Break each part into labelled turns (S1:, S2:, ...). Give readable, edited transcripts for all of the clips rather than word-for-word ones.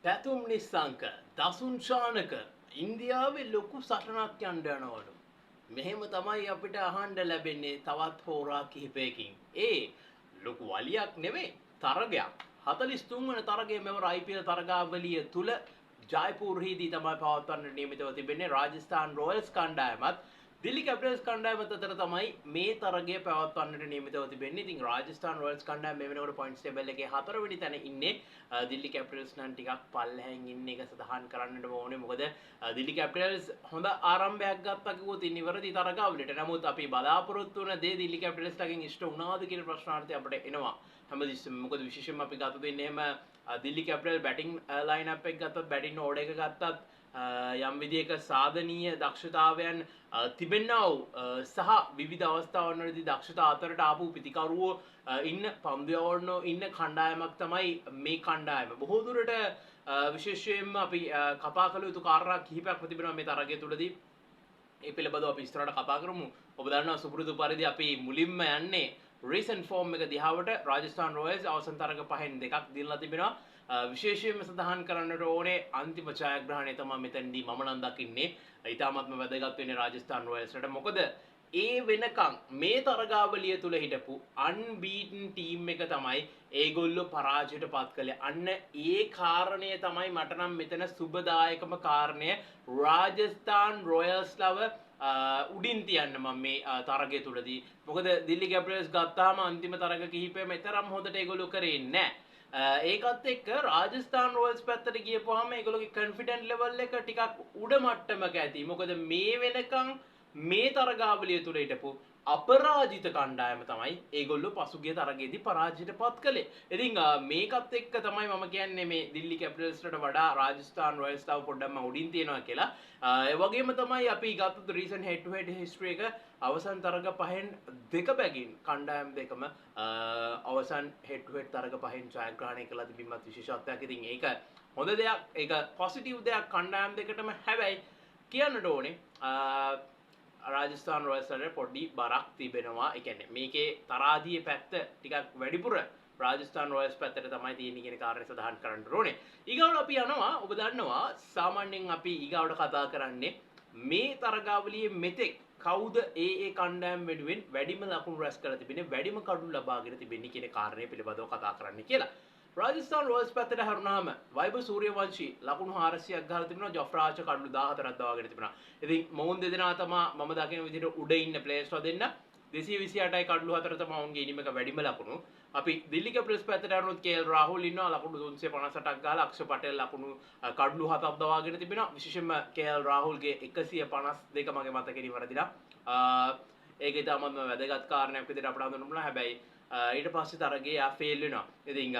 S1: පැතුම් නිස්සංක දසුන් ශානක ඉන්දියාවේ ලොකු සටනක් යන්න යනවලු. මෙහෙම තමයි අපිට අහන්න ලැබෙන්නේ තවත් හෝරා කිහිපයකින්. ඒ ලොකු වලියක් නෙවෙයි තරගයක්. 43 වන තරගයේ මෙවර IPL තරගාවලිය තුල ජයපූර්හිදී තමයි පවත්වන්නට නියමිතව තිබෙන්නේ. රාජස්ථාන් රොයල්ස් කණ්ඩායමත් දිල්ලි කැපිටල්ස් කණ්ඩායමත් අතර තමයි මේ තරගය පැවැත්වන්නට නියමිතව තිබෙන්නේ. ඉතින් රාජස්ථාන් රොයල්ස් කණ්ඩායම මේ වෙනකොට පොයින්ට්ස් ටේබල් එකේ 4 වෙනි තැන ඉන්නේ. දිල්ලි කැපිටල්ස් නම් ටිකක් පල්ලෙහැන් ඉන්නේ එක සඳහන් කරන්නට ඕනේ. මොකද දිල්ලි කැපිටල්ස් හොඳ ආරම්භයක් ගත්තා කිව්වොත් නිවැරදි තරගාවලියට. නමුත් අපි බලාපොරොත්තු වන දේ දිල්ලි කැපිටල්ස්ලාගෙන් ඉෂ්ට වුණාද කියන ප්‍රශ්නාර්ථය අපිට එනවා. හැමතිස්සෙම මොකද විශේෂයෙන්ම අපි ගත දෙන්නේ එහෙම Delhi capital batting line up එක ගත්තත් බැටිං ඕඩර් එක ගත්තත් යම් විදියක සාධනීය දක්ෂතාවයන් තිබෙන්නා වූ සහ විවිධ අවස්ථාවන් වලදී දක්ෂතා අතරට ආපු පිතිකරුවෝ ඉන්න පන්දුවවන්නෝ ඉන්න කණ්ඩායමක් තමයි මේ කණ්ඩායම. බොහෝ දුරට විශේෂයෙන්ම අපි කතා කළ යුතු කාරණා කිහිපයක්ම තිබෙනවා මේ තරගය තුලදී. ඒ පිළිබඳව අපි ඉස්සරහට කතා කරමු. ඔබ දන්නවා සුපුරුදු පරිදි අපි මුලින්ම යන්නේ රීසන්ට් ෆෝම් එක දිහාවට. රාජස්ථාන් රොයල්ස් අවසන් තරග පහෙන් දෙකක් දිනලා තිබෙනවා. විශේෂයෙන්ම සඳහන් කරන්නට ඕනේ අන්තිම ජයග්‍රහණය තමයි මෙතනදී මම නම් දකින්නේ. ඊටාත්ම වැදගත් වෙන්නේ රාජස්ථාන රොයල්ස්ට. මොකද ඒ වෙනකන් මේ තරගාවලිය තුල හිටපු අන්බීටන් ටීම් එක තමයි ඒගොල්ලෝ පරාජයට පත් කළේ. අන්න ඒ කාරණය තමයි මට නම් මෙතන සුබදායකම කාරණය. රාජස්ථාන් රොයල්ස් ලව උඩින් තියන්න මම මේ තරගය තුලදී. මොකද දිල්ලි කැපිටල්ස් ගත්තාම අන්තිම තරග කිහිපෙම තරම් හොඳට ඒගොල්ලෝ කරේ නැහැ. ඒකත් එක්ක රාජස්ථාන් රොයල්ස් පැත්තට ගියපුවාම ඒගොල්ලෝගේ කොන්ෆිඩන්ට් ලෙවල් එක ටිකක් උඩ මට්ටමක ඇති. මොකද මේ වෙනකන් මේ තරගාවලිය තුල හිටපු අපරාජිත කණ්ඩායම තමයි ඒගොල්ලෝ පසුගිය තරගයේදී පරාජයට පත් කළේ. ඉතින් මේකත් එක්ක තමයි මම කියන්නේ මේ දිල්ලි කැපිටල්ස්ට වඩා රාජස්ථාන් රොයල්ස් තව පොඩ්ඩක්ම උඩින් තියෙනවා කියලා. ඒ වගේම තමයි අපි ගත්ත රීසන්ට් හෙඩ් ටු හෙඩ් හිස්ටරි එක අවසන් තරග පහෙන් දෙක බැගින් කණ්ඩායම් දෙකම අවසන් හෙඩ් ටු හෙඩ් තරග පහෙන් ජයග්‍රහණය කළා තිබීමත් විශේෂත්වයක්. ඉතින් ඒක හොඳ දෙයක්, ඒක පොසිටිව් දෙයක් කණ්ඩායම් දෙකටම. හැබැයි කියන්නට ඕනේ රාජස්ථාන් රොයල්ස් වලට පොඩි බරක් තිබෙනවා. ඒ කියන්නේ මේකේ තරාදියේ පැත්ත ටිකක් වැඩිපුර රාජස්ථාන් රොයල්ස් පැත්තට තමයි තියෙන්නේ කියන කාරණේ සඳහන් කරන්න ඕනේ. ඊගාවට අපි යනවා, ඔබ දන්නවා සාමාන්‍යයෙන් අපි ඊගාවට කතා කරන්නේ මේ තරගාවලියේ මෙතෙක් කවුද ඒ කණ්ඩායම් වෙනුවෙන් වැඩිම ලකුණු රැස් කරලා තිබෙන්නේ, වැඩිම කඩුළු ලබාගෙන තිබෙන්නේ කියන කාරණේ පිළිබඳව කතා කරන්න කියලා. රාජස්ථාන් රොයල්ස් පැත්තට හරුණාම වෛභව සූර්යවංශී ලකුණු 400ක් ගහලා තිබෙනවා. ජොෆ්රා ආචර් කඩලු 14ක් දවාගෙන තිබෙනවා. ඉතින් මොවුන් දෙදෙනා තමයි මම දකින විදිහට උඩ ඉන්න ප්ලේයර්ස්ලා දෙන්න. 228යි කඩලු 4 තමයි ඔවුන්ගේ ඉනිමක වැඩිම ලකුණු. අපි දිල්ලි කැපිටල්ස් පැත්තට හරුණොත් KL රාහුල් ඉන්නවා ලකුණු 358ක් ගහලා. අක්ෂර් පටේල් ලකුණු කඩලු 7ක් දවාගෙන තිබෙනවා. විශේෂයෙන්ම KL රාහුල්ගේ 152 මගේ මතකෙ නිවැරදිලා. ඒකේ තමම වැදගත් කාරණයක් විදිහට අපිට හඳුන්වන්න. හැබැයි ඊට පස්සේ තරගයේ ආ ෆේල් වෙනවා. ඉතින්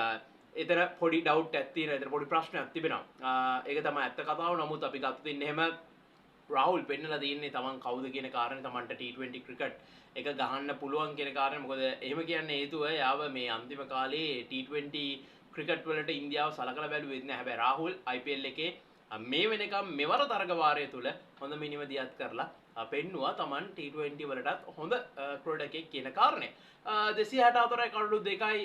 S1: එතන පොඩි ඩවුට් එකක් තියෙනවා. එතන පොඩි ප්‍රශ්නයක් තිබෙනවා. ඒක තමයි ඇත්ත කතාව. නමුත් අපි ගත්ත දෙන්නේ එහෙම රාහුල් පෙන්නලා තියෙන්නේ තමන් කවුද කියන කාරණේ, තමන්ට T20 ක්‍රිකට් එක ගහන්න පුළුවන් කියන කාරණේ. මොකද එහෙම කියන්නේ හේතුව යාව මේ අන්තිම කාලේ T20 ක්‍රිකට් වලට ඉන්දියාව සලකලා බැලුවේ නැහැ. හැබැයි රාහුල් IPL එකේ මේ වෙනකම් මෙවර තරග වාරය තුල හොඳ මිනිම දියත් කරලා පෙන්නවා තමන් T20 වලටත් හොඳ ක්‍රීඩකයෙක් කියන කාරණේ. 264යි කඩලු 2යි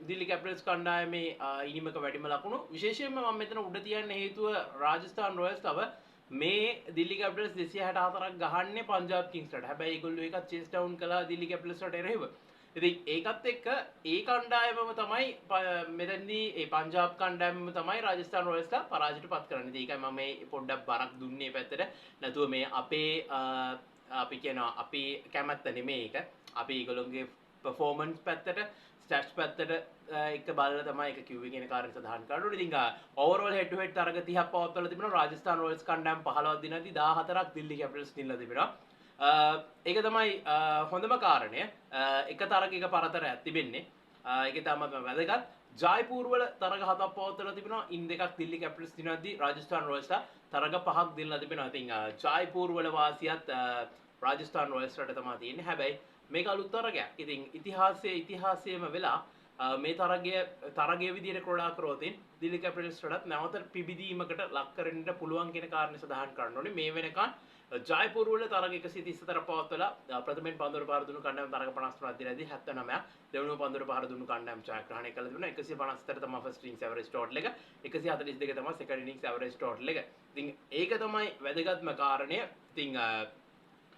S1: දිල්ලි කැපිටල්ස් කණ්ඩායමේ ඉනිමක වැඩිම ලකුණු. විශේෂයෙන්ම මම මෙතන උඩ තියන්න හේතුව රාජස්ථාන් රොයල්ස් තව මේ දිල්ලි කැපිටල්ස් 264ක් ගහන්නේ පංජාබ් කිංස්ලට. හැබැයි ඒගොල්ලෝ ඒකත් චේස් ඩවුන් කළා දිල්ලි කැපිටල්ස්ට එරෙහිව. ඉතින් ඒකත් එක්ක ඒ කණ්ඩායමම තමයි මෙතනදී ඒ පංජාබ් කණ්ඩායමම තමයි රාජස්ථාන් රොයල්ස්ලා පරාජයට පත් කරන්නේ. ඉතින් ඒකයි මම මේ පොඩ්ඩක් බරක් දුන්නේ පැත්තට. නැතුව මේ අපේ අපි කියනවා අපි කැමැත්ත නෙමෙයි ඒක. අපි ඒගොල්ලෝගේ performance පැත්තට stats පැත්තට එක බලලා තමයි ඒක කිව්වේ කියන කාරණේ සඳහන් කරනවා. ඉතින් overall head to head තරග 30ක් පවත්වලා තිබෙනවා. රාජස්ථාන් රොයල්ස් කණ්ඩායම 15ක් දිනදී 14ක් දිල්ලි කැපිටල්ස් දිනලා තිබෙනවා. ඒක තමයි හොඳම කාරණය. එක තරගයක පරතරයක් තිබෙන්නේ. ඒකේ තමයි වැදගත්. ජයපූර් වල තරග 7ක් පවත්වලා තිබෙනවා. ඉන් දෙකක් දිල්ලි කැපිටල්ස් දිනද්දී රාජස්ථාන රොයල්ස්ලා තරග 5ක් දිනලා තිබෙනවා. ඉතින් ජයපූර් වල වාසියත් රාජස්ථාන් රොයල්ස්ලට තමයි තියෙන්නේ. හැබැයි මේක අලුත් තරගයක්. ඉතින් ඉතිහාසයේම වෙලා මේ තරගය විදිහට ක්‍රඩා කරෝතින් දිලි කැපිටල්ස්ටත් නැවත පිබිදීමකට ලක් කරන්න පුළුවන් කියන කාරණේ සඳහන් කරන්න ඕනේ. මේ වෙනකන් ජයපුර වල තරග 134 පවත්වලා ප්‍රථමයෙන් පන්දුවට පහර දුන්නු කණ්ඩායම තරග 53ක් දිනදී 79ක් දෙවනුව පන්දුවට පහර දුන්නු කණ්ඩායම ජයග්‍රහණය කළ දුන්නා. 154 තමයි ෆස්ට් ඉනින්ස් ඇවරේජ් ටෝටල් එක. 142 තමයි සෙකන්ඩ් ඉනින්ස් ඇවරේජ් ටෝටල් එක. ඉතින් ඒක තමයි වැදගත්ම කාරණය. ඉතින්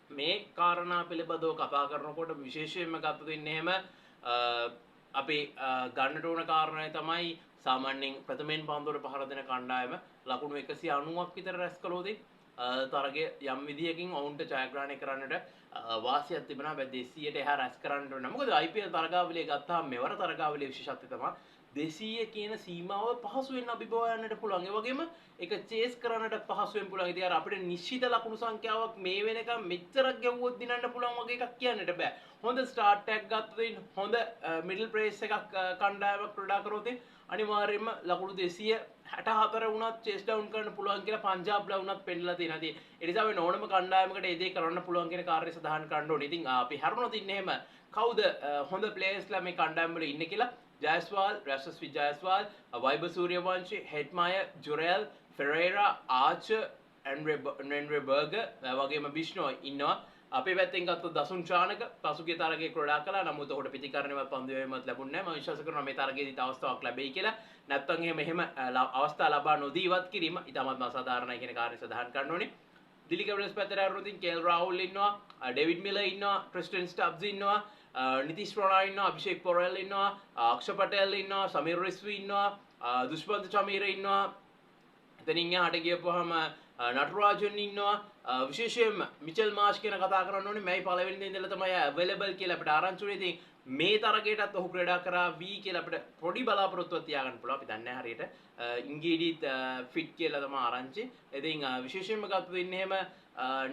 S1: මේ කාරණා පිළිබඳව කතා කරනකොට විශේෂයෙන්ම ගත්තොත් ඉන්නේ එහෙම අපි ගන්නට ඕන කාරණය තමයි සාමාන්‍යයෙන් ප්‍රථමයෙන් පන්දුවට පහර දෙන කණ්ඩායම ලකුණු 190ක් විතර රැස් කළොත් තරගය යම් විදියකින් ඔවුන්ට ජයග්‍රහණය කරන්නට වාසියක් තිබෙනවා. හැබැයි 200ට එහා රැස් කරන්න ඕන. මොකද IPL තරගාවලිය ගත්තාම මෙවර තරගාවලියේ විශේෂත්වය තමයි 200 කියන සීමාව පහසුවෙන් අභිබව යන්නට පුළුවන්. ඒ වගේම ඒක චේස් කරන්නට පහසුවෙන් පුළුවන්. ඉතින් අර අපිට නිශ්චිත ලකුණු සංඛ්‍යාවක් මේ වෙනකම් මෙච්චරක් ගැව්වොත් දිනන්න පුළුවන් වගේ එකක් කියන්නට බෑ. හොඳ ස්ටාර්ට් එකක් ගත්තොත් හොඳ මිඩල් ප්‍රේස් එකක් කණ්ඩායමක් ක්‍රීඩා කරොත් අනිවාර්යයෙන්ම ලකුණු 264 වුණත් චේස් ඩවුන් කරන්න පුළුවන් කියලා පංජාබ්ලා වුණත් පෙන්නලා තියෙනවා. ඉතින් ඒ නිසා මේ ඕනම කණ්ඩායමකට ඒ දේ කරන්න පුළුවන් කියන කාර්යය සඳහන් කරන්න ඕනේ. ඉතින් අපි හරුණොත් ඉන්නේ එහෙම කවුද හොඳ ප්ලේයර්ස්ලා මේ කණ්ඩායම වල ඉන්නේ කියලා ජයස්වාල්, රැෂස්වි ජයස්වාල්, වයිබ සූර්යවංශි, හෙඩ්මයර්, ජුරෙල්, ෆෙරේරා, ආචර්, එන්රේ බර්ගර් වගේම බිෂ්නෝයි ඉන්නවා. අපේ පැත්තෙන් ගත්තොත් දසුන් චානක පසුගිය තරගයේ ක්‍රීඩා කළා. නමුත් ඔහුට පිටිකරණයවත් පන්දු වේමත් ලැබුණේ නැහැ. මම විශ්වාස කරනවා මේ තරගයේදීත් අවස්ථාවක් ලැබෙයි කියලා. නැත්තම් එහෙම අවස්ථා ලබා නොදී ඉවත් කිරීම ඉතාමත් අසාධාරණයි කියන කාරණේ සඳහන් කරන්න ඕනේ. දිලි කැපිටල්ස් පැත්තට ආවොත් කේල් රාහුල් ඉන්නවා, ඩේවිඩ් මිලර් ඉන්නවා, ක්‍රිස්ටියන් ස්ටබ්ස් ඉන්නවා, නිතිෂ් රාණා ඉන්නවා, අභිෂේක් පොරෙල් ඉන්නවා, අක්ෂර් පටේල් ඉන්නවා, සමීර් රිස්වි ඉන්නවා, දුෂ්මන්ත චමීර ඉන්නවා. එතනින් එහාට ගියපුවාම නටරාජන් ඉන්නවා. විශේෂයෙන්ම මිචෙල් මාෂ් කියන කතා කරන්න ඕනේ. මයි පළවෙනි දේ ඉඳලා තමයි අවైలබල් කියලා අපිට ආරංචි උනේ. ඉතින් මේ තරගයටත් ඔහු ක්‍රීඩා කරා වී කියලා අපිට පොඩි බලාපොරොත්තුවක් තියාගන්න පුළුවන්. අපි දන්නේ නැහැ හරියට ඉංගීඩිත් ෆිට් කියලා තමයි ආරංචි. ඉතින් විශේෂයෙන්ම ගත්තොත් ඉන්නේ එහෙම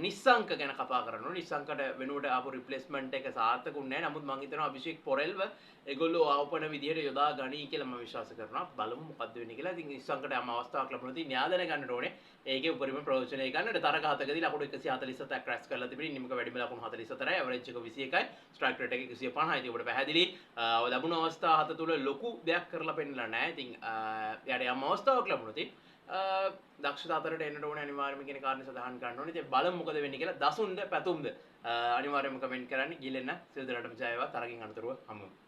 S1: නිස්සංක ගැන කතා කරනවා. නිස්සංකට වෙනුවට ආපු රිප්ලේස්මන්ට් එක සාර්ථකුන්නේ නැහැ. නමුත් මම හිතනවා අභිෂේක් පොරෙල්ව ඒගොල්ලෝ ආවපන විදිහට යොදා ගනී කියලා මම විශ්වාස කරනවා. බලමු මොකද්ද වෙන්නේ කියලා. ඉතින් නිස්සංකට යම් අවස්ථාවක් ලැබුණොත් ඉතින් න්‍යාය දැනගන්නට ඕනේ. ඒකේ උපරිම ප්‍රයෝජනය ගන්නට තරග හතකදී ලකුණු 147ක් රැස් කරලා තිබෙනවා. නිම්ක වැඩිම ලකුණු 44යි, ඇවරේජ් එක 21යි, ස්ට්‍රයික් රේට් එක 150යි. ඉතින් ඔබට පැහැදිලි ලැබුණු අවස්ථා හත තුල ලොකු දෙයක් කරලා පෙන්නලා නැහැ. ඉතින් එයාට යම් අවස්ථාවක් ලැබුණොත් දක්ෂතා අතරට එන්නට ඕනේ අනිවාර්යයෙන්ම කියන කාරණේ සඳහන් කරන්න ඕනේ. ඉතින් බලමු මොකද වෙන්නේ කියලා. දසුන්ද පැතුම්ද අනිවාර්යයෙන්ම කමෙන්ට් කරන්න. ගිලෙන්න සියලු දෙනාටම ජය වේවා. තරගින් අනතුරුව හමුවෙමු.